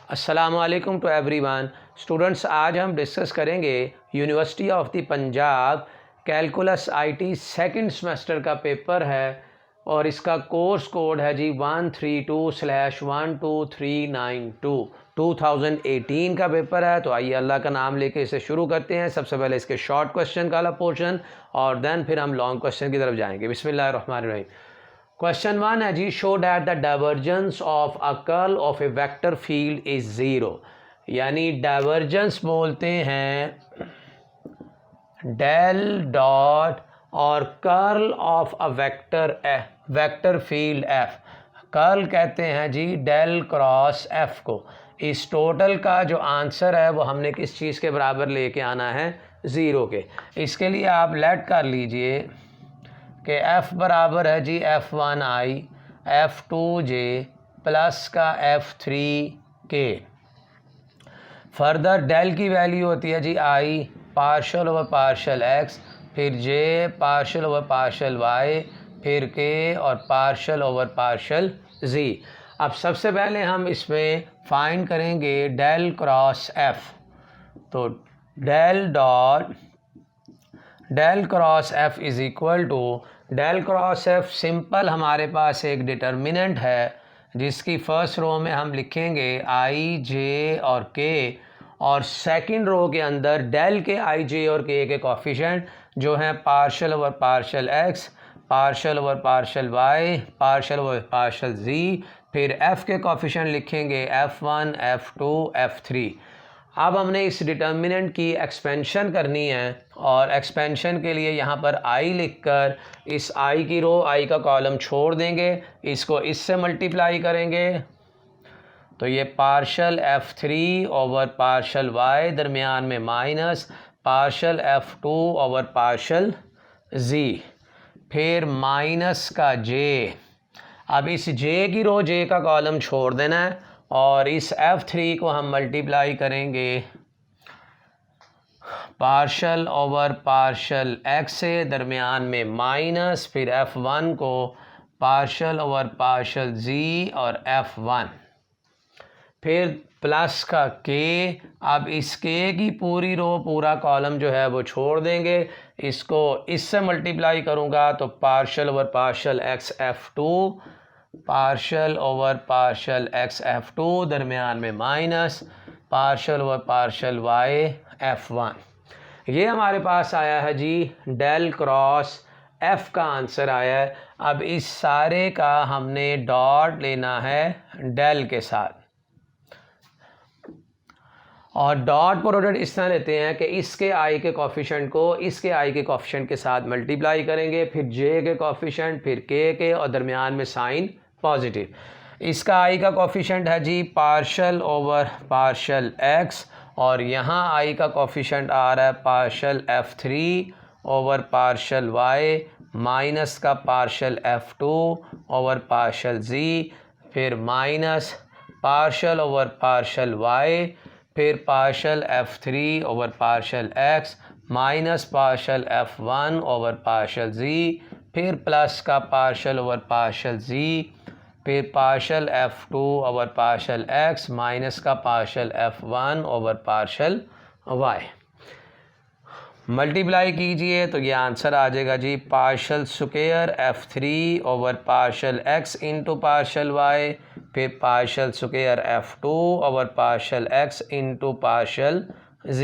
अस्सलामुअलैकुम to everyone students. आज हम डिस्कस करेंगे university of the Punjab calculus IT second semester का पेपर है और इसका कोर्स कोड है जी 132/12392। 2018 का पेपर है। तो आइए अल्लाह का नाम लेके इसे शुरू करते हैं। सबसे पहले इसके शॉर्ट क्वेश्चन का वाला पोर्शन और देन फिर हम लॉन्ग क्वेश्चन की तरफ जाएंगे। बिस्मिल्लाहिर्रहमानिर्रहीम। क्वेश्चन 1 है जी, show that the divergence of a curl of a vector field is zero. यानी डाइवर्जेंस बोलते हैं डेल डॉट और curl of a vector field F. Curl कहते हैं जी डेल क्रॉस एफ को। इस टोटल का जो आंसर है वो हमने किस चीज़ के बराबर लेके आना है, ज़ीरो के। इसके लिए आप लेट कर लीजिए कि f बराबर है जी f1i f2j प्लस का f3k। फर्दर डेल की वैल्यू होती है जी i partial over partial x, फिर j partial over partial y, फिर k और पार्शल ओवर पार्शल z। अब सबसे पहले हम इसमें फाइंड करेंगे डेल क्रॉस f। तो del dot del cross f is equal to del cross f। Simple हमारे पास एक डिटर्मिनेंट है जिसकी फर्स्ट रो में हम लिखेंगे i j और k, और सेकंड रो के अंदर डेल के i j और k के कोफिशिएंट जो हैं partial over partial x, partial over partial y, partial over partial z। फिर f के कोफिशिएंट लिखेंगे f1 f2 f3। अब हमने इस डिटर्मिनेंट की एक्सपेंशन करनी है और एक्सपेंशन के लिए यहाँ पर i लिखकर इस i की रो i का कॉलम छोड़ देंगे, इसको इससे मल्टीप्लाई करेंगे। तो ये partial f3 over partial y, दरमियान में minus partial f2 over partial z, फिर माइनस का j। अब इस j की रो j का कॉलम छोड़ देना है और इस f3 को हम मल्टीप्लाई करेंगे पार्शल ओवर पार्शल x से, दरमियान में माइनस, फिर f1 को पार्शल ओवर पार्शल z और f1, फिर प्लस का k। अब इस k की पूरी रो पूरा कॉलम जो है वो छोड़ देंगे, इसको इससे मल्टीप्लाई करूँगा तो partial over partial x f2, partial over partial x f2, दरमियान में minus partial over partial y f1। ये हमारे पास आया है जी डेल क्रॉस f का आंसर आया है। अब इस सारे का हमने डॉट लेना है डेल के साथ और डॉट प्रोडक्ट इस तरह लेते हैं कि इसके i के कोफिशिएंट को इसके i के कोफिशिएंट के साथ मल्टीप्लाई करेंगे, फिर j के कोफिशिएंट, फिर k के, और दरमियान में साइन पॉजिटिव। इसका i का कोफिशिएंट है जी पार्शल ओवर पार्शल x और यहाँ i का कोफिशिएंट आ रहा है partial f3 over partial y minus का partial f2 over partial z, फिर minus partial over partial y, फिर partial f3 over partial x minus partial f1 over partial z, फिर प्लस का पार्शल ओवर पार्शल z, फिर partial f2 over partial x minus का partial f1 over partial y। Multiply कीजिए तो ये answer आ जाएगा जी partial square f3 over partial x into partial y, फिर partial square f2 over partial x into partial z,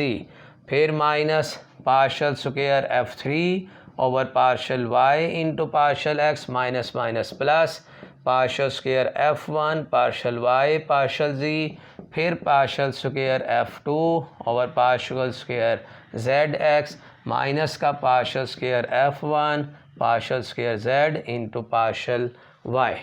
फिर minus partial square f3 over partial y into partial x minus minus plus partial square f1 partial y partial z, फिर partial square f2 over partial square zx minus का partial square f1 partial square z into partial y।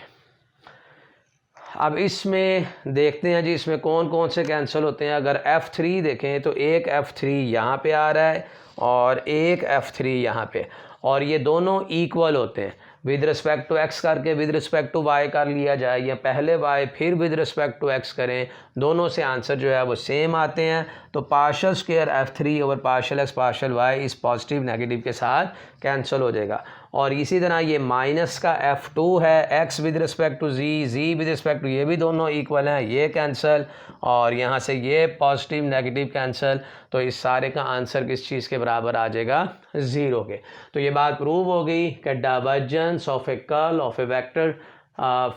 अब इसमें देखते हैं जी इसमें कौन कौन से कैंसिल होते हैं। अगर f3 देखें तो एक f3 यहाँ पे आ रहा है और एक f3 यहाँ पे, और ये दोनों इक्वल होते हैं। विद रिस्पेक्ट टू x करके विद रिस्पेक्ट टू y कर लिया जाए या पहले y फिर विद रिस्पेक्ट टू x करें, दोनों से आंसर जो है वो सेम आते हैं। तो partial square f3 over partial x partial y इस पॉजिटिव नेगेटिव के साथ कैंसिल हो जाएगा। और इसी तरह ये माइनस का F2 है, x with respect to z with respect to, ये भी दोनों इक्वल हैं, ये कैंसिल, और यहाँ से ये पॉजिटिव नेगेटिव कैंसिल। तो इस सारे का आंसर किस चीज़ के बराबर आ जाएगा? 0 के। तो ये बात प्रूव हो गई कि divergence of a curl of a vector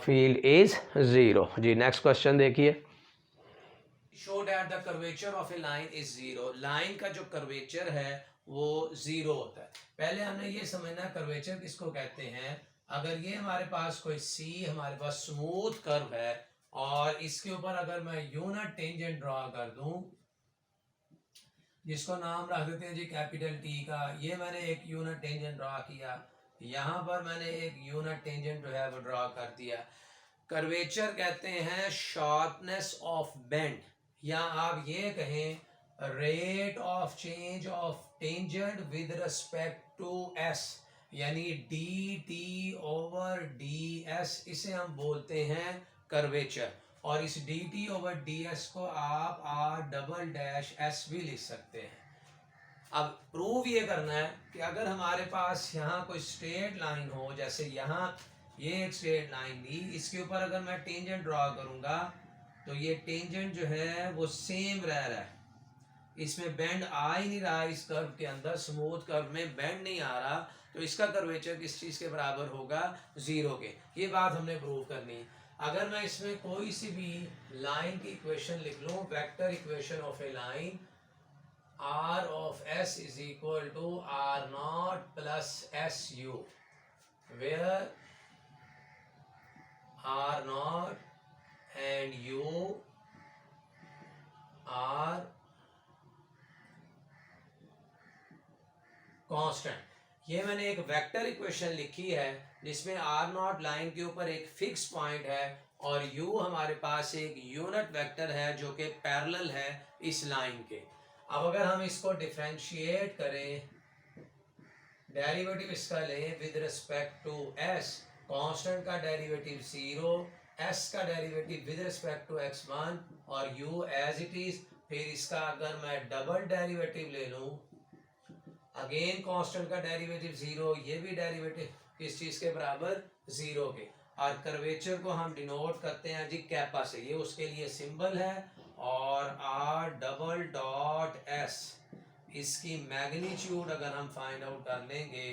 field is 0। जी नेक्स्ट क्वेश्चन देखिए। Show that the curvature of a line is 0। Line का जो कर्वेचर है वो 0 होता है। पहले हमने ये समझना कर्वेचर किसको कहते हैं। अगर ये हमारे पास कोई सी हमारे पास स्मूथ कर्व है और इसके ऊपर अगर मैं यूनिट टेंजेंट ड्रॉ कर दूं, जिसको नाम रख देते हैं जी कैपिटल टी का, ये मैंने एक यूनिट टेंजेंट ड्रॉ किया, यहाँ पर मैंने एक यूनिट टेंजेंट जो है वो ड्रॉ कर दिया। कर्वेचर कहते हैं शार्पनेस ऑफ बेंड, या आप ये कहें rate of change of tangent with respect to S, यानी D T over D S, इसे हम बोलते हैं कर्वेचर। और इस D T over D S को आप आर डबल डैश एस भी लिख सकते हैं। अब प्रूव ये करना है कि अगर हमारे पास यहाँ कोई स्ट्रेट लाइन हो, जैसे यहाँ ये एक स्ट्रेट लाइन ली, इसके ऊपर अगर मैं टेंजेंट ड्रॉ करूंगा तो ये टेंजेंट जो है वो सेम रह रहा है, इसमें बेंड आ ही नहीं रहा, इस कर्व के अंदर स्मूथ कर्व में बेंड नहीं आ रहा, तो इसका कर्वेचर किस चीज़ के बराबर होगा? 0 के। ये बात हमने प्रूव करनी। अगर मैं इसमें कोई सी भी लाइन की इक्वेशन लिख लूँ, vector equation of a line, r of s is equal to r naught plus su, where r naught and u are constant. ये मैंने एक वेक्टर इक्वेशन लिखी है जिसमें r नॉट लाइन के ऊपर एक फिक्स पॉइंट है और u हमारे पास एक यूनिट वेक्टर है जो कि पैरेलल है इस लाइन के। अब अगर हम इसको डिफरेंशिएट करें, डेरिवेटिव इसका लें with respect to s, constant का डेरिवेटिव 0, s का derivative with respect to x1 और u एज इट इज। फिर इसका अगर मैं डबल डेरिवेटिव ले लूं, अगेन कांस्टेंट का डेरिवेटिव 0, ये भी डेरिवेटिव किस चीज के बराबर? 0 के। और कर्वेचर को हम डिनोट करते हैं जी कैपा से, ये उसके लिए सिंबल है, और r डबल डॉट s, इसकी मैग्नीट्यूड अगर हम फाइंड आउट कर लेंगे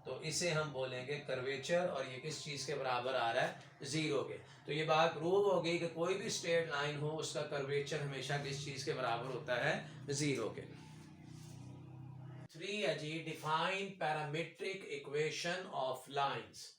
तो इसे हम बोलेंगे कर्वेचर, और ये किस चीज़ के बराबर आ रहा है? 0 के। तो ये बात प्रूव हो गई कि कोई भी स्ट्रेट लाइन हो उसका कर्वेचर हमेशा किस चीज़ के बराबर होता है? 0 के। 3 है जी, define parametric equation of lines.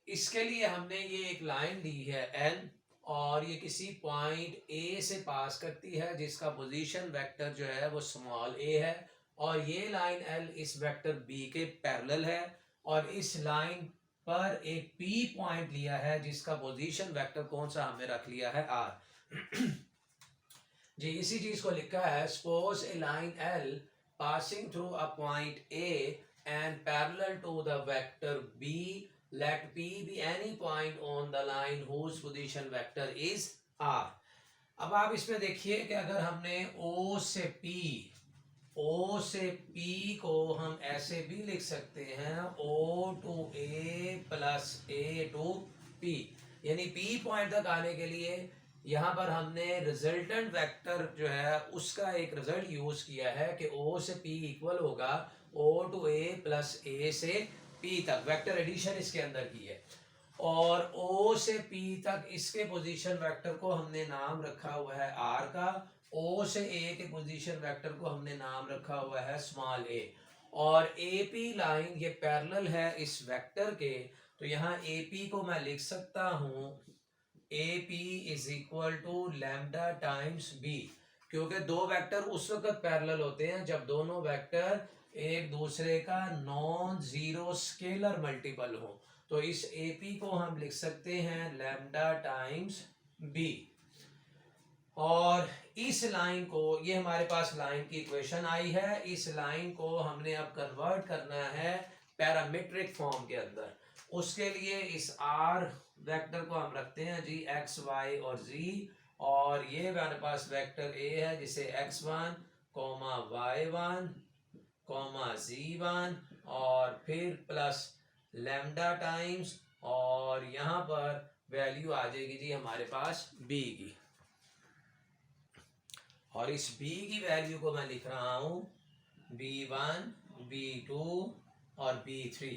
इसके लिए हमने ये एक लाइन ली है n, और ये किसी पॉइंट A से पास करती है जिसका पोजीशन वेक्टर जो है वो स्मॉल a है, और ये लाइन L इस वेक्टर B के पैरेलल है, और इस लाइन पर एक P पॉइंट लिया है जिसका पोजीशन वेक्टर कौन सा हमने रख लिया है? R। जी इसी चीज को लिखा है, suppose A line L passing through a point A and parallel to the vector B, let P be any point on the line whose position vector is R। अब आप इसमें देखिए कि अगर हमने O से P को हम ऐसे भी लिख सकते हैं, O to A plus A to P, यानी P पॉइंट तक आने के लिए यहाँ पर हमने रिजल्टेंट वेक्टर जो है उसका एक रिजल्ट यूज किया है कि O से P इक्वल होगा O to A plus A से P तक, वेक्टर एडिशन इसके अंदर की है। और O से P तक इसके पोजीशन वेक्टर को हमने नाम रखा हुआ है R का, O से A के पोजीशन वेक्टर को हमने नाम रखा हुआ है स्मॉल a, और AP लाइन ये पैरेलल है इस वेक्टर के, तो यहाँ AP को मैं लिख सकता हूँ AP is equal to lambda times B, क्योंकि दो वेक्टर उस वक्त पैरेलल होते हैं जब दोनों वेक्टर एक दूसरे का नॉन जीरो स्केलर मल्टीपल हो। तो इस AP को हम लिख सकते हैं लैम्डा टाइम्स B, और इस लाइन को, ये हमारे पास लाइन की इक्वेशन आई है, इस लाइन को हमने अब कन्वर्ट करना है पैरामीट्रिक फॉर्म के अंदर। उसके लिए इस R वेक्टर को हम रखते हैं जी x, y और z, और ये हमारे पास वेक्टर A है जिसे x1, y1, z1 और फिर प्लस लैम्डा टाइम्स, और यहाँ पर वैल्यू आ जाएगी जी हमारे पास b की, और इस b की वैल्यू को मैं लिख रहा हूँ b1, b2 और b3।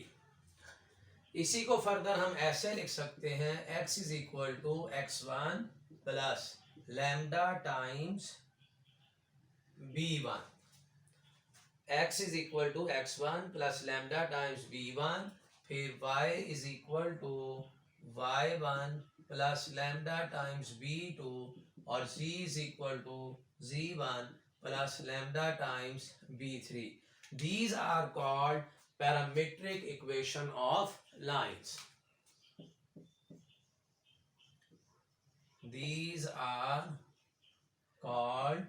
इसी को फर्दर हम ऐसे लिख सकते हैं x is equal to x1 plus lambda times b1, x is equal to x1 plus lambda times b1, फिर y is equal to y1 plus lambda times b2, और z is equal to z1 plus lambda times b3। These are called parametric equation of lines. These are called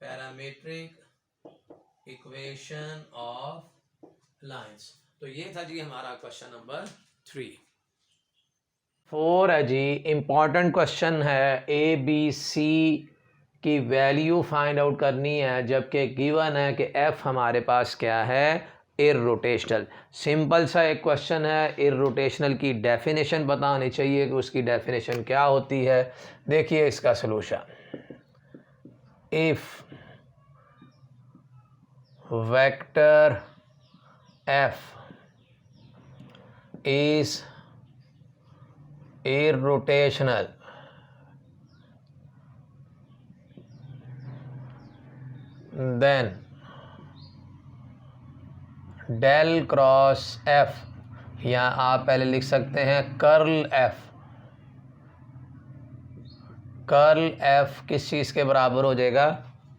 parametric equation of lines. तो ये था जी हमारा question number 3। 4 है जी, important question है। A B C की value find out करनी है, जबकि गिवन है कि एफ हमारे पास क्या है, इररोटेशनल। सिंपल सा एक क्वेश्चन है। इररोटेशनल की डेफिनेशन पता होनी चाहिए कि उसकी डेफिनेशन क्या होती है। देखिए इसका solution, if vector F is irrotational, then del cross F, या आप पहले लिख सकते हैं कर्ल एफ। कर्ल एफ किस चीज़ के बराबर हो जाएगा,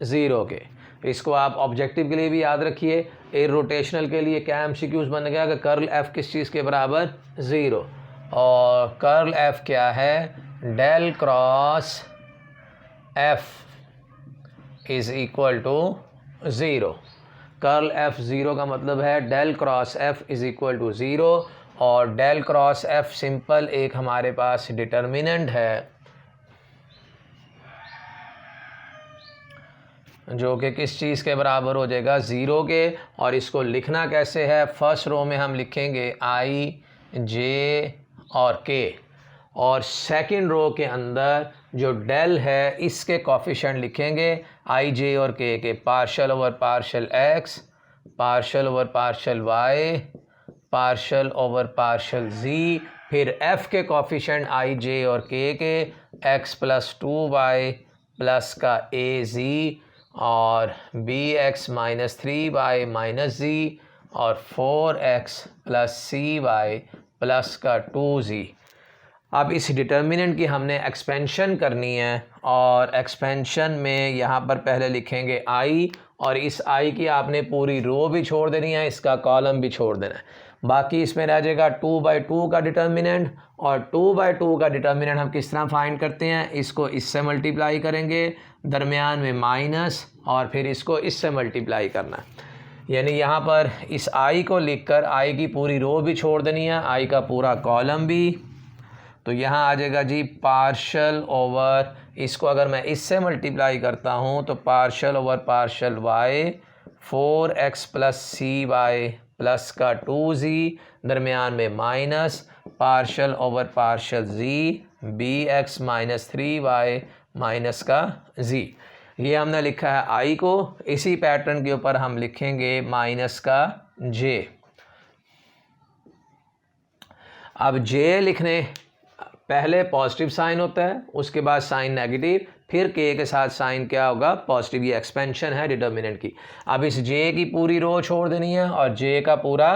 ज़ीरो के। इसको आप ऑब्जेक्टिव के लिए भी याद रखिए। इररोटेशनल के लिए क्या एमसीक्यूज बन गया कि कर्ल एफ किस चीज़ के बराबर, ज़ीरो। और कर्ल एफ क्या है, del cross F is equal to zero. Curl F zero का मतलब है del cross F is equal to zero, और डेल क्रॉस एफ सिंपल एक हमारे पास डिटर्मिनेंट है जो कि किस चीज़ के बराबर हो जाएगा, ज़ीरो के। और इसको लिखना कैसे है, फर्स्ट रो में हम लिखेंगे आई जे और के, और सेकंड रो के अंदर जो डेल है इसके कोफिशिएंट लिखेंगे आई जे और K partial over partial X, partial over partial Y, partial over partial Z, फिर एफ के कोफिशिएंट आई जे और के एक्स प्लस 2y प्लस का ए जी, और B x minus 3y minus Z, और 4x plus C Y plus का 2z। अब इस डिटर्मिनेंट की हमने एक्सपेंशन करनी है, और एक्सपेंशन में यहाँ पर पहले लिखेंगे i, और इस i की आपने पूरी रो भी छोड़ देनी है, इसका कॉलम भी छोड़ देना है। बाकी इसमें रह जाएगा 2/2 का डिटर्मिनेंट, और 2/2 का डिटर्मिनेंट हम किस तरह फाइंड करते हैं, इसको इससे मल्टीप्लाई करेंगे, दरमियान में माइनस, और फिर इसको इससे मल्टीप्लाई करना है। यानी यहाँ पर इस i को लिखकर i की पूरी रो भी छोड़ देनी है, i का पूरा कॉलम भी। तो यहाँ आ जाएगा जी पार्शियल ओवर, इसको अगर मैं इससे मल्टीप्लाई करता हूँ तो partial over partial y, 4x plus C Y plus का 2z, दरमियान में minus, partial over partial z, bx minus 3y minus का z। ये हमने लिखा है i को। इसी पैटर्न के ऊपर हम लिखेंगे माइनस का j। अब j लिखने पहले पॉजिटिव साइन होता है, उसके बाद साइन नेगेटिव, फिर k के साथ साइन क्या होगा, पॉजिटिव। ये एक्सपेंशन है डिटर्मिनेंट की। अब इस j की पूरी रो छोड़ देनी है, और j का पूरा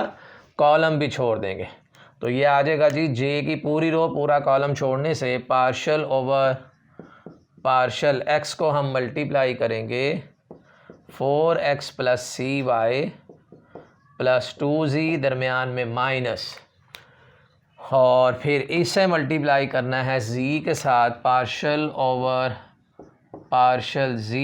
कॉलम भी छोड़ देंगे। तो ये आ जाएगा जी j की पूरी रो पूरा कॉलम छोड़ने से पार्शियल ओवर पार्शियल x को हम मल्टीप्लाई करेंगे 4x plus C Y plus 2z, दरमियान में माइनस, और फिर इससे मल्टीप्लाई करना है z के साथ पार्शियल ओवर पार्शियल z,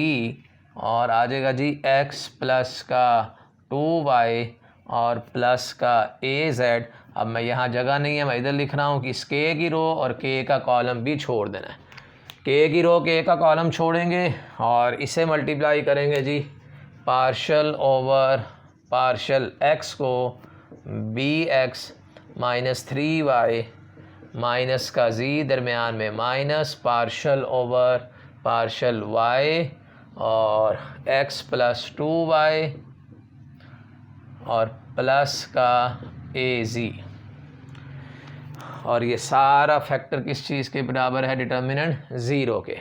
और आ जाएगा जी x प्लस का 2y और प्लस का az। अब मैं यहाँ जगह नहीं है, मैं इधर लिख रहा हूँ कि इस k की रो और k का कॉलम भी छोड़ देना है। k की रो k का कॉलम छोड़ेंगे और इसे मल्टीप्लाई करेंगे जी पार्शियल ओवर पार्शल एक्स को b x minus 3y minus का z दरमियान में minus partial over partial y और x प्लस 2y और प्लस का az, और ये सारा फैक्टर किस चीज़ के बराबर है? डिटर्मिनेंट ज़ीरो के।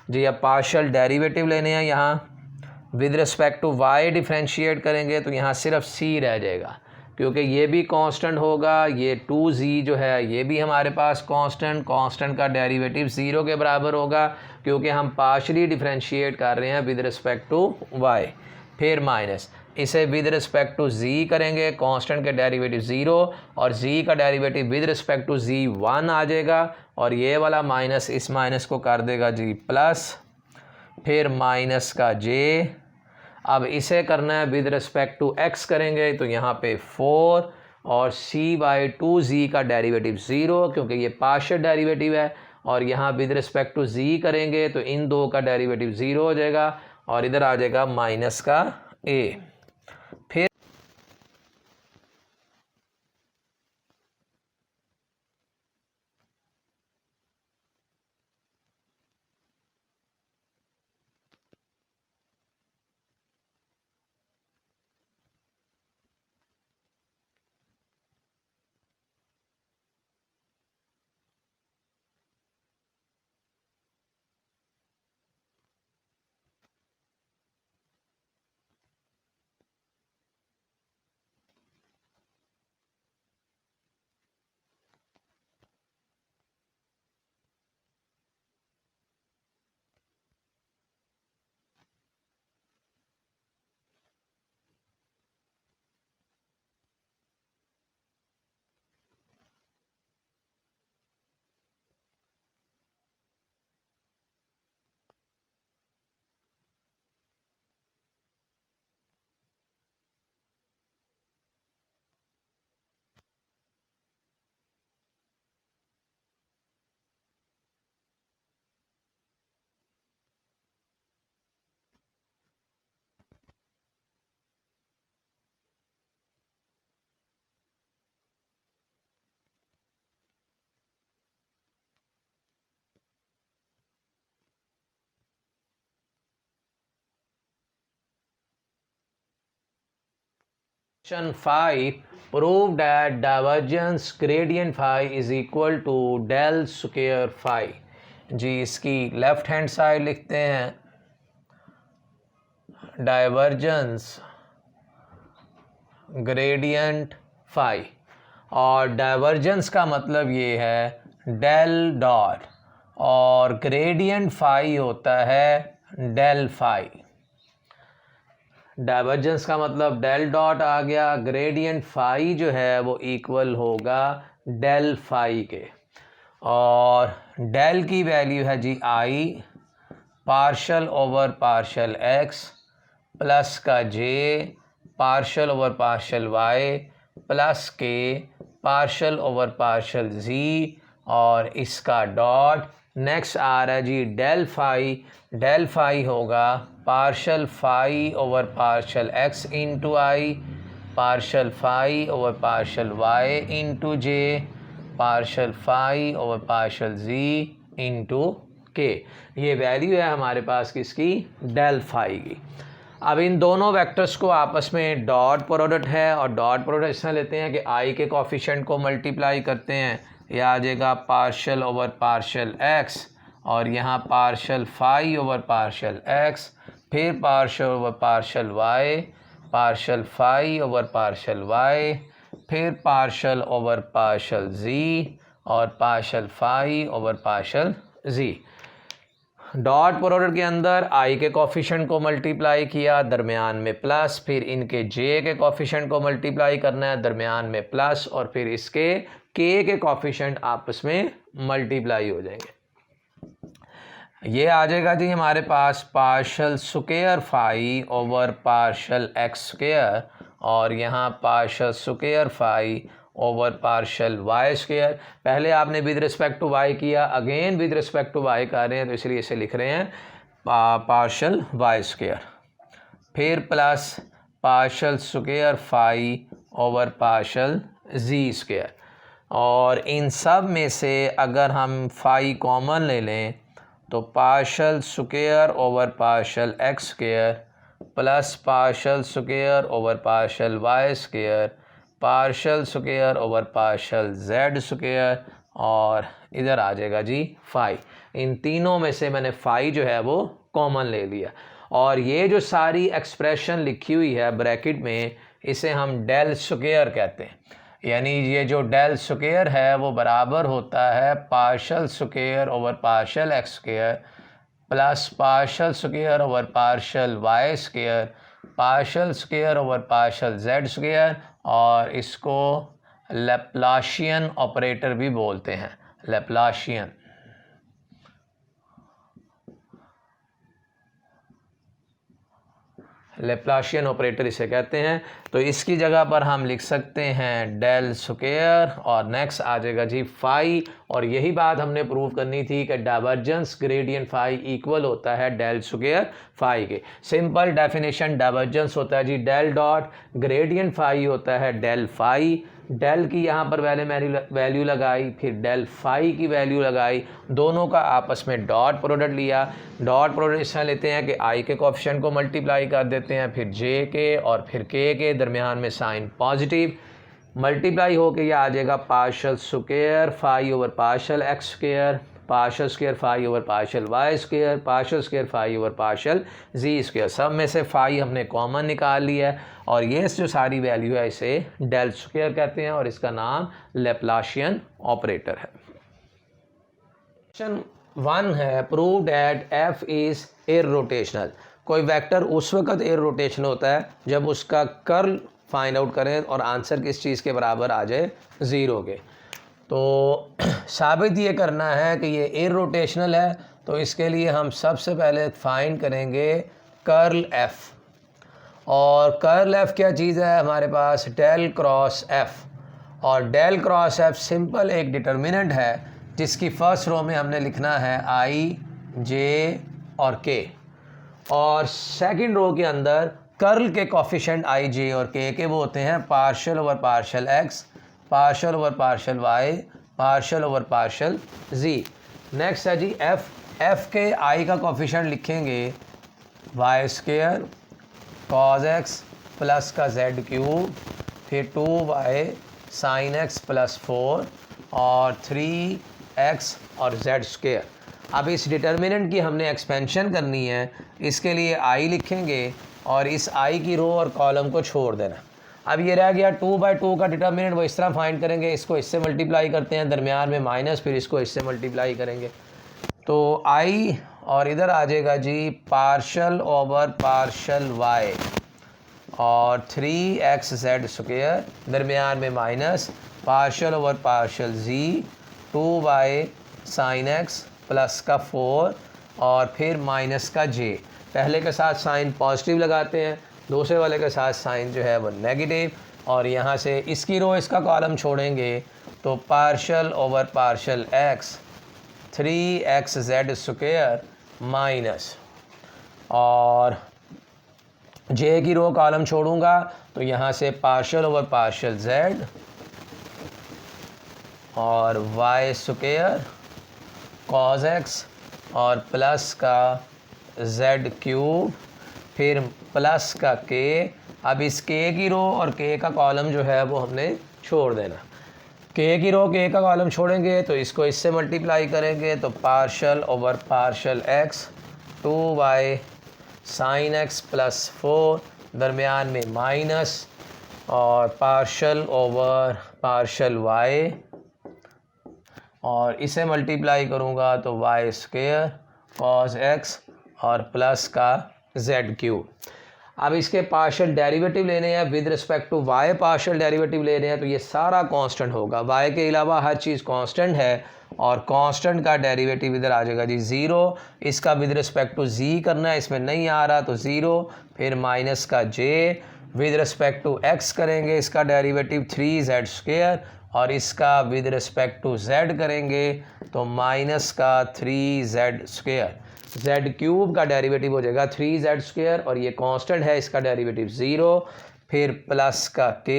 जी अब पार्शियल डेरिवेटिव लेने हैं, यहाँ with respect to y differentiate करेंगे तो यहाँ सिर्फ c रह जाएगा, क्योंकि ये भी कांस्टेंट होगा, ये 2z जो है ये भी हमारे पास कांस्टेंट का डेरिवेटिव ज़ीरो के बराबर होगा, क्योंकि हम पार्शली डिफ्रेंशिएट कर रहे हैं विद रिस्पेक्ट टू y। फिर माइनस इसे विद रिस्पेक्ट टू z करेंगे, कांस्टेंट का डेरिवेटिव ज़ीरो और z का derivative with respect to z 1 आ जाएगा, और ये वाला माइनस इस माइनस को कर देगा जी प्लस, फिर माइनस का j। अब इसे करना है विद रिस्पेक्ट टू x करेंगे तो यहाँ पे 4 और c/2z का डेरिवेटिव ज़ीरो, क्योंकि ये पार्शियल डेरिवेटिव है, और यहाँ विद रिस्पेक्ट टू z करेंगे तो इन दो का डेरिवेटिव ज़ीरो हो जाएगा, और इधर आ जाएगा माइनस का a। फिर Question 5, prove that divergence gradient phi is equal to del square phi। जी इसकी लेफ्ट हैंड साइड लिखते हैं डाइवर्जेंस ग्रेडियंट फाई, और डाइवर्जेंस का मतलब ये है डेल डॉट, और ग्रेडियंट फाई होता है डेल फाई। डाइवर्जेंस का मतलब डेल डॉट आ गया, ग्रेडियंट फाई जो है वो इक्वल होगा डेल फाई के, और डेल की वैल्यू है जी I partial over partial X plus का J partial over partial Y plus K partial over partial Z, और इसका डॉट नेक्स्ट आ रहा है जी डेल फाई होगा partial phi over partial X into I partial phi over partial Y into J partial phi over partial Z into K. ये value है हमारे पास किसकी? डेल फाई की। अब इन दोनों वेक्टर्स को आपस में डॉट प्रोडक्ट है, और डॉट प्रोडक्ट इसमें लेते हैं कि आई के कोफिशिएंट को मल्टीप्लाई करते हैं, यह आ जाएगा पार्शल ओवर पार्शल एक्स, और यहाँ partial phi over partial X, फिर partial over partial Y partial phi over partial Y, फिर पार्शल ओवर पार्शल जी और partial phi over partial Z. Dot product के अंदर आई के कोफिशिएंट को मल्टीप्लाई किया, दरमियान में प्लस, फिर इनके जे के कोफिशिएंट को मल्टीप्लाई करना है, दरमियान में प्लस, और फिर इसके के कोफिशिएंट आपस में मल्टीप्लाई हो जाएंगे। ये आ जाएगा जी हमारे पास partial square phi over partial x square, और यहाँ partial square phi over partial Y square. पहले आपने विद रिस्पेक्ट टू वाई किया, again with respect to Y कर रहे हैं, तो इसलिए इसे लिख रहे हैं पार्शल वाई स्क्वायर, फिर plus partial square phi over partial जी स्क्वायर। और इन सब में से अगर हम फाई कॉमन ले लें तो partial square over partial x square plus partial square over partial Y square partial square over partial z square और इधर आ जाएगा जी फाई। इन तीनों में से मैंने फाई जो है वो कॉमन ले लिया। और ये जो सारी एक्सप्रेशन लिखी हुई है ब्रैकेट में, इसे हम डेल स्क्वायर कहते हैं। यानी ये जो डेल स्क्वायर है वो बराबर होता है partial square over partial x square plus partial square over partial Y square partial square over partial z square, और इसको लैप्लाशियन ऑपरेटर भी बोलते हैं, लैप्लाशियन। लैप्लाशियन ऑपरेटर इसे कहते हैं। तो इसकी जगह पर हम लिख सकते हैं डेल स्क्वायर और नेक्स्ट आ जाएगा जी फाई। और यही बात हमने प्रूव करनी थी कि डाइवर्जेंस ग्रेडियंट फाई इक्वल होता है डेल स्क्वायर फाई के। सिंपल डेफिनेशन डाइवर्जेंस होता है जी डेल डॉट ग्रेडियंट फाई होता है डेल फाई। डेल की यहाँ पर वैल्यू लगाई, फिर डेल फाई की वैल्यू लगाई, दोनों का आपस में डॉट प्रोडक्ट लिया। डॉट प्रोडक्ट इसमें लेते हैं कि आई के कोएफिशिएंट को मल्टीप्लाई कर देते हैं, फिर जे के और फिर के दरमियान में साइन पॉजिटिव मल्टीप्लाई होके ये आ जाएगा partial square phi over partial x square partial square phi over partial Y square partial square phi over partial जी स्क्वायर। सब में से फाई हमने कॉमन निकाल लिया है और ये जो सारी वैल्यू है इसे डेल स्क्वायर कहते हैं और इसका नाम लैप्लाशियन ऑपरेटर है। क्वेश्चन 1 है प्रूव दैट एफ इज़ इररोटेशनल। कोई वेक्टर उस वक्त इररोटेशनल होता है जब उसका कर्ल फाइंड आउट करें और आंसर किस चीज़ के बराबर आ जाए, ज़ीरो के। तो साबित ये करना है कि ये इररोटेशनल है, तो इसके लिए हम सबसे पहले फाइंड करेंगे कर्ल एफ। और कर्ल एफ क्या चीज़ है हमारे पास, डेल क्रॉस एफ। और डेल क्रॉस एफ सिंपल एक डिटर्मिनेंट है जिसकी फर्स्ट रो में हमने लिखना है आई जे और के, और सेकंड रो के अंदर कर्ल के कोफिशिएंट आई जे और के वो होते हैं partial over partial x partial over partial Y partial over partial z. Next है जी एफ के आई का कोफिशिएंट लिखेंगे y square cos x plus का जेड क्यूब, फिर 2y साइन एक्स प्लस 4 और 3x और जेड स्क्वायर। अब इस डिटर्मिनेंट की हमने एक्सपेंशन करनी है, इसके लिए i लिखेंगे और इस i की रो और कॉलम को छोड़ देना। अब ये रह गया 2/2 का डिटर्मिनेंट, वो इस तरह फाइंड करेंगे, इसको इससे मल्टीप्लाई करते हैं, दरमियान में माइनस, फिर इसको इससे मल्टीप्लाई करेंगे तो i और इधर आ जाएगा जी पार्शल ओवर पार्शल y और 3x जेड स्क्वायर, दरमियान में minus, partial over partial z 2y sine x plus का 4 और फिर माइनस का j। पहले के साथ साइन पॉजिटिव लगाते हैं, दूसरे वाले के साथ साइन जो है वो नेगेटिव, और यहाँ से इसकी रो इसका कॉलम छोड़ेंगे तो partial over partial x 3x z square minus, और जे की रो कॉलम छोड़ूंगा तो यहाँ से पार्शल ओवर पार्शल जेड और वाई स्क्वायर कॉज एक्स और प्लस का जेड क्यूब, फिर प्लस का के। अब इस के की रो और के का कॉलम जो है वो हमने छोड़ देना। के की रो के का कॉलम छोड़ेंगे तो इसको इससे मल्टीप्लाई करेंगे तो partial over partial x 2y sine x plus 4, दरमियान में माइनस, और पार्शल ओवर पार्शल y, और इसे मल्टीप्लाई करूँगा तो वाई स्क्वायर कॉस एक्स और प्लस का जेड क्यूब। अब इसके पार्शियल डेरिवेटिव लेने हैं with respect to y, partial derivative लेने हैं तो ये सारा कांस्टेंट होगा, वाई के अलावा हर चीज़ कांस्टेंट है, और कांस्टेंट का डेरिवेटिव इधर आ जाएगा जी 0। इसका विद रिस्पेक्ट टू जी करना है, इसमें नहीं आ रहा तो 0, फिर माइनस का जे, विद रिस्पेक्ट टू एक्स करेंगे इसका डेरिवेटिव 3z स्क्वायर, और इसका विद रिस्पेक्ट टू z करेंगे तो माइनस का 3z स्क्वायर। जेड क्यूब का डेरिवेटिव हो जाएगा 3z², और ये कांस्टेंट है, इसका डेरिवेटिव 0, फिर प्लस का k,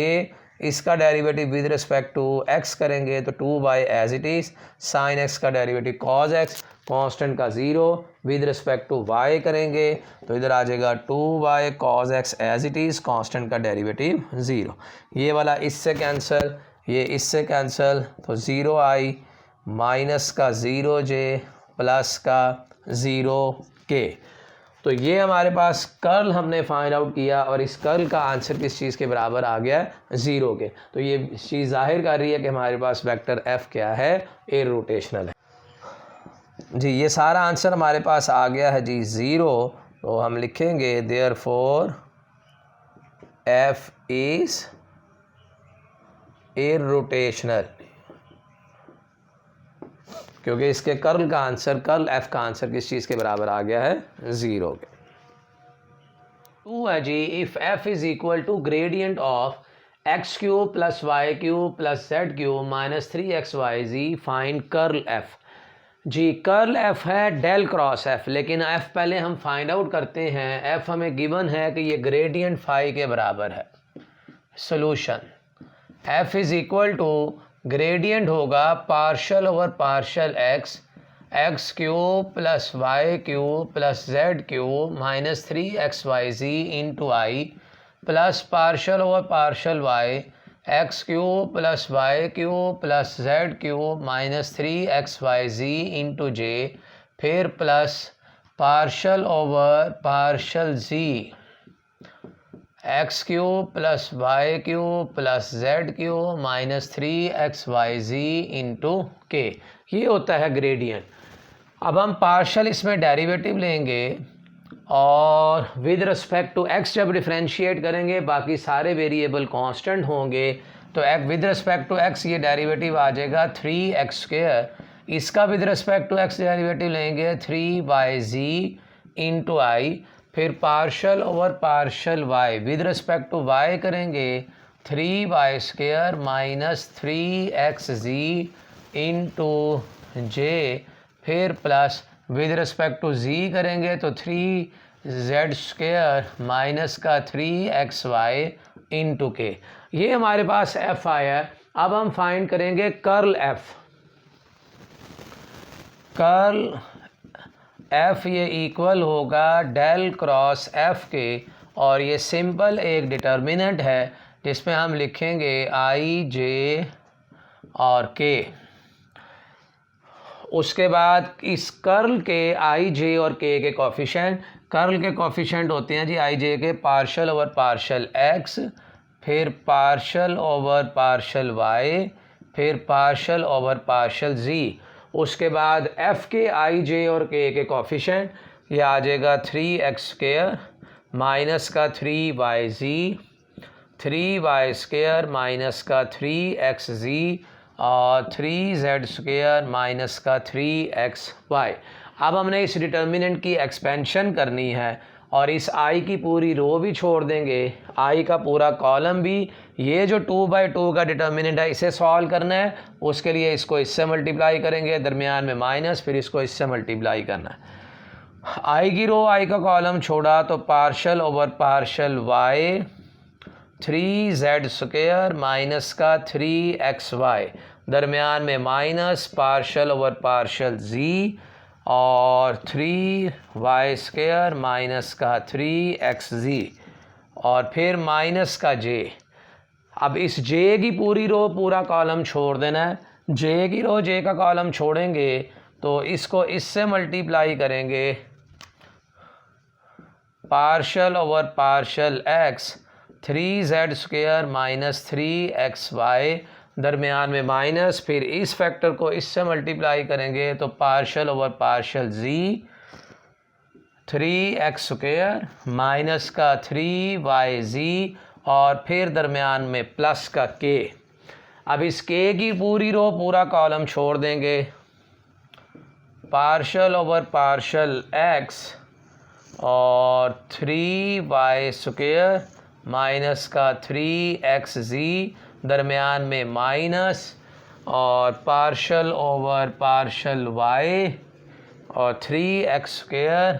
इसका derivative with respect to x करेंगे तो 2 as it is, sine x का डेरिवेटिव cos x, कांस्टेंट का 0, विद रिस्पेक्ट टू y करेंगे तो इधर आ जाएगा 2 cos x as it is, constant का डेरिवेटिव 0। ये वाला इससे कैंसिल, ये इससे कैंसिल, तो 0i माइनस का 0j प्लस का 0k। तो ये हमारे पास कर्ल हमने फाइंड आउट किया, और इस कर्ल का आंसर किस चीज़ के बराबर आ गया है, 0 के। तो ये चीज़ जाहिर कर रही है कि हमारे पास वेक्टर f क्या है, इररोटेशनल है जी। ये सारा आंसर हमारे पास आ गया है जी 0। तो हम लिखेंगे देयरफॉर f इज़ इररोटेशनल, क्योंकि इसके कर्ल का आंसर, कर्ल f का आंसर किस चीज़ के बराबर आ गया है, 0 के। 2 है जी, if f is equal to gradient of x³ plus y³ plus z³ minus 3xyz, find curl f। जी कर्ल f है डेल क्रॉस f, लेकिन f पहले हम फाइंड आउट करते हैं। f हमें गिवन है कि ये ग्रेडियंट फाई के बराबर है। Solution f is equal to gradient होगा partial over partial x³ plus y³ plus z³ minus 3xyz into i, plus partial over partial y x³ plus y³ plus z³ minus 3xyz into j, फिर plus partial over partial z x³ plus y³ plus z³ minus 3xyz into k। ये होता है gradient. अब हम partial इसमें derivative लेंगे, और with respect to x जब डिफरेंशिएट करेंगे बाकी सारे वेरिएबल कांस्टेंट होंगे, तो विद रिस्पेक्ट टू x ये डेरिवेटिव आ जाएगा 3x²। इसका with respect to x derivative लेंगे 3yz इंटू i, फिर partial over partial y, with respect to y करेंगे 3y² minus 3xz into j, फिर plus with respect to z करेंगे तो 3z² माइनस का 3xy इंटू k। ये हमारे पास f आया है। अब हम फाइंड करेंगे कर्ल f। कर्ल f ये इक्वल होगा डेल क्रॉस f के, और ये सिंपल एक डिटर्मिनेंट है जिसमें हम लिखेंगे i j और k। उसके बाद इस कर्ल के i j और k के कोफिशिएंट, कर्ल के कोफिशिएंट होते हैं जी i j के पार्शल ओवर पार्शल x, फिर पार्शल ओवर पार्शल y, फिर पार्शल ओवर पार्शल z। उसके बाद f के i j और k के कोफिशिएंट, ये आ जाएगा 3x² माइनस का 3yz, 3y² माइनस का 3xz और 3z² माइनस का 3xy। अब हमने इस डिटर्मिनेंट की एक्सपेंशन करनी है, और इस i की पूरी रो भी छोड़ देंगे, i का पूरा कॉलम भी। ये जो 2/2 का डिटर्मिनेंट है इसे सॉल्व करना है, उसके लिए इसको इससे मल्टीप्लाई करेंगे, दरमियान में माइनस, फिर इसको इससे मल्टीप्लाई करना है। i की रो, i का कॉलम छोड़ा तो partial over partial y, 3z² minus का 3xy, दरमियान में minus, partial over partial z और 3y² माइनस का 3xz और फिर माइनस का j। अब इस j की पूरी रो पूरा कॉलम छोड़ देना है। j की रो j का कॉलम छोड़ेंगे तो इसको इससे मल्टीप्लाई करेंगे, partial over partial x, 3z² minus 3xy, दरमियान में माइनस, फिर इस फैक्टर को इससे मल्टीप्लाई करेंगे तो partial over partial z, 3x² minus का 3yz और फिर दरमियान में प्लस का k। अब इस k की पूरी रो पूरा कॉलम छोड़ देंगे, पार्शल ओवर पार्शल x और 3y² माइनस का 3xz, दरमियान में माइनस और पार्शल ओवर पार्शल y और 3x²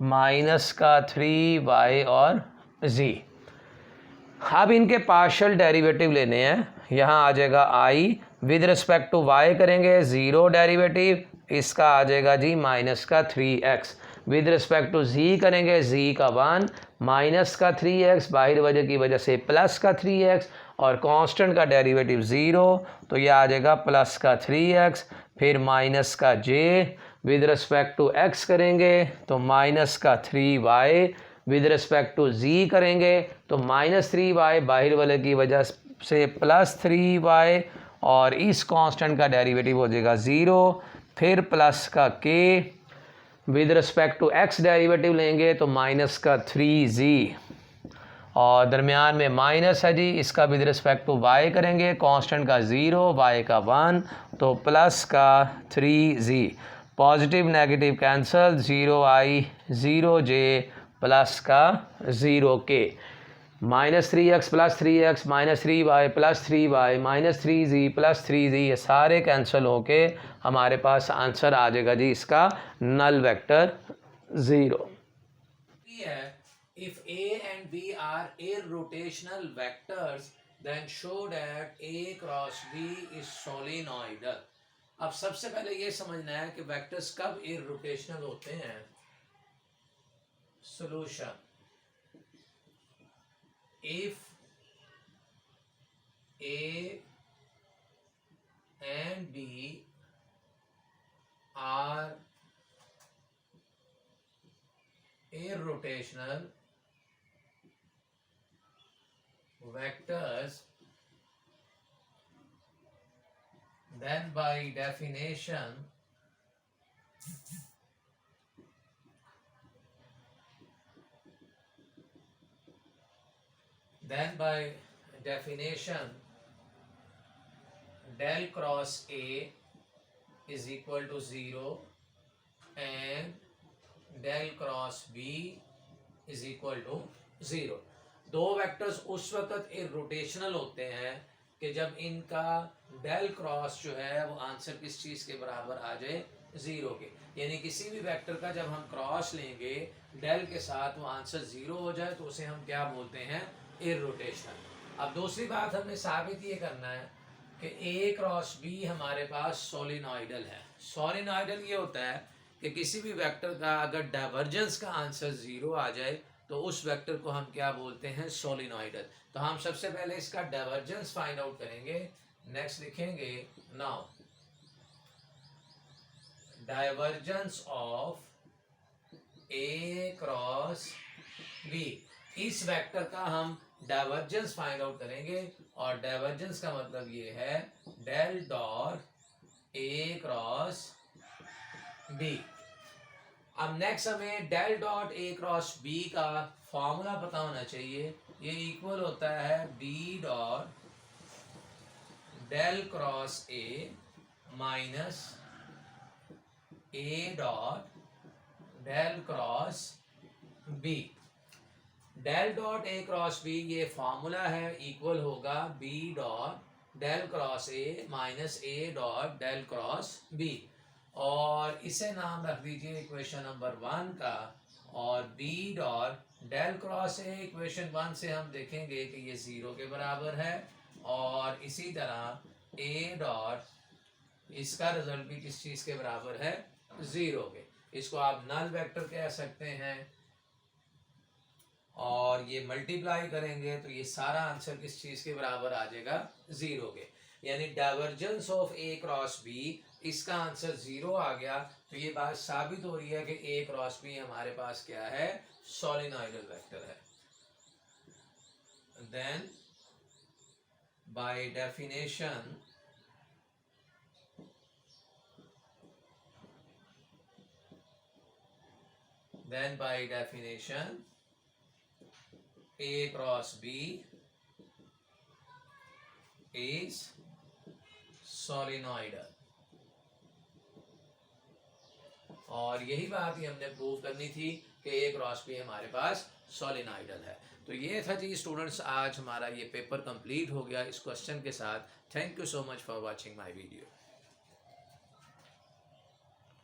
माइनस का 3y और z। अब इनके पार्शियल डेरिवेटिव लेने हैं। यहाँ आ जाएगा i with respect to y करेंगे 0 डेरिवेटिव, इसका आ जाएगा जी माइनस का 3x। With respect to z करेंगे z का 1 माइनस का 3x, बाहर वजह की वजह से प्लस का 3x, और कांस्टेंट का डेरिवेटिव 0, तो ये आ जाएगा प्लस का 3x, फिर माइनस का j, with respect to x करेंगे तो माइनस का 3y, with respect to z करेंगे तो माइनस 3y, बाहर वाले की वजह से प्लस 3y, और इस कांस्टेंट का डेरिवेटिव हो जाएगा 0, फिर प्लस का k, with respect to x derivative लेंगे तो माइनस का 3z, और दरमियान में माइनस है जी, इसका विद रिस्पेक्ट टू y करेंगे, कांस्टेंट का 0, y का 1, तो प्लस का 3z, positive negative cancel, 0i 0j plus का 0k, minus 3x plus 3x minus 3y plus 3y minus 3z plus 3z, ये सारे कैंसिल होके हमारे पास आंसर आ जाएगा जी इसका null vector 0। If A and B are irrotational vectors, then show that A cross B is solenoidal. अब सबसे पहले ये समझना है कि वेक्टर्स कब irrotational होते हैं। Solution: if A and B are irrotational vectors, then by definition del cross A is equal to 0 and del cross B is equal to 0। दो वेक्टर्स उस वक्त इर्रोटेशनल होते हैं कि जब इनका डेल क्रॉस जो है वो आंसर किस चीज़ के बराबर आ जाए, 0 के। यानी किसी भी वेक्टर का जब हम क्रॉस लेंगे डेल के साथ वो आंसर 0 हो जाए तो उसे हम क्या बोलते हैं, इर्रोटेशनल। अब दूसरी बात हमने साबित ये करना है कि A क्रॉस B हमारे पास सोलिनॉइडल है। सोलिनॉइडल ये होता है कि किसी भी वेक्टर का अगर डाइवर्जेंस का आंसर 0 आ जाए तो उस वेक्टर को हम क्या बोलते हैं, सोलिनॉइडल। तो हम सबसे पहले इसका डाइवर्जेंस फाइंड आउट करेंगे। नेक्स्ट लिखेंगे now divergence of A cross B। इस वेक्टर का हम डाइवर्जेंस फाइंड आउट करेंगे, और डाइवर्जेंस का मतलब ये है del dot A cross B। अब नेक्स्ट हमें del dot A cross B का फॉर्मूला पता होना चाहिए। ये इक्वल होता है B dot del cross A minus A dot del cross B। Del dot A cross B ये फॉर्मूला है, इक्वल होगा B dot del cross A minus A dot del cross B, और इसे नाम रख दीजिए इक्वेशन नंबर 1 का, और B dot del cross A equation 1 से हम देखेंगे कि ये 0 के बराबर है, और इसी तरह A डॉट इसका रिजल्ट भी किस चीज़ के बराबर है, 0 के। इसको आप नल वेक्टर कह सकते हैं, और ये मल्टीप्लाई करेंगे तो ये सारा आंसर किस चीज़ के बराबर आ जाएगा, 0 के। यानी divergence of A cross B, इसका आंसर 0 आ गया, तो ये बात साबित हो रही है कि A क्रॉस B हमारे पास क्या है, सोलिनॉइडल वेक्टर है। Then by definition A cross B is solenoidal, और यही बात ही हमने प्रूव करनी थी कि A क्रॉस B हमारे पास सोलिनॉइडल है। तो ये था जी स्टूडेंट्स, आज हमारा ये पेपर कंप्लीट हो गया इस क्वेश्चन के साथ। Thank you so much for watching my video.